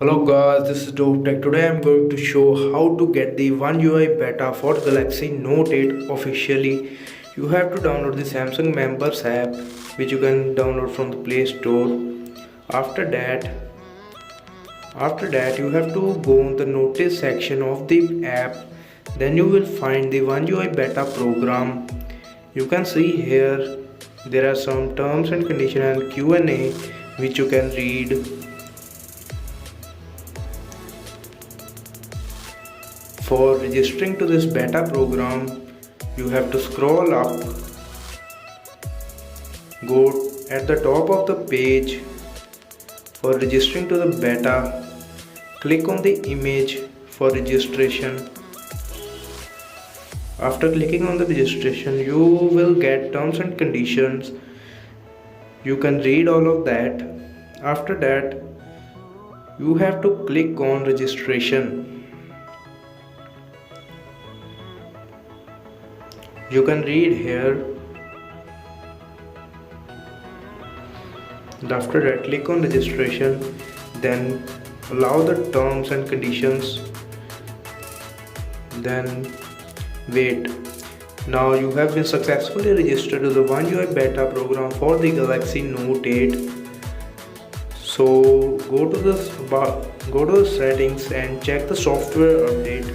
Hello guys, this is Dove Tech. Today I'm going to show how to get the One UI beta for Galaxy Note 8 officially. You have to download the Samsung Members app, which you can download from the Play Store. After that, you have to go on the notice section of the app. Then you will find the One UI beta program. You can see here there are some terms and conditions and Q&A which you can read. For registering to this beta program, you have to scroll up, go at the top of the page. For registering to the beta, click on the image for registration. After clicking on the registration, you will get terms and conditions. You can read all of that. After that, you have to click on registration. You can read here. After that, click on registration, then allow the terms and conditions, then wait. Now you have been successfully registered to the One UI beta program for the Galaxy Note 8. So go to the settings and check the software update.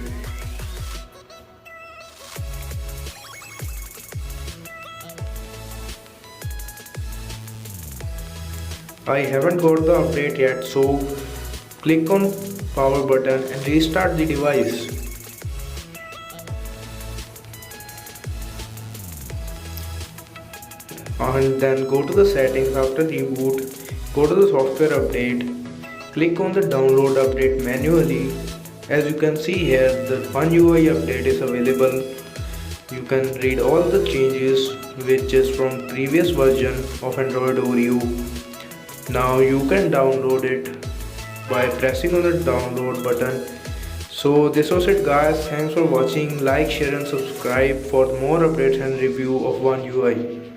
I haven't got the update yet, so click on power button and restart the device. And then go to the settings. After reboot, go to the software update, click on the download update manually. As you can see here, the One UI update is available. You can read all the changes which is from previous version of Android Oreo. Now you can download it by pressing on the download button. So this was it guys. Thanks for watching. Like, share and subscribe for more updates and review of One UI.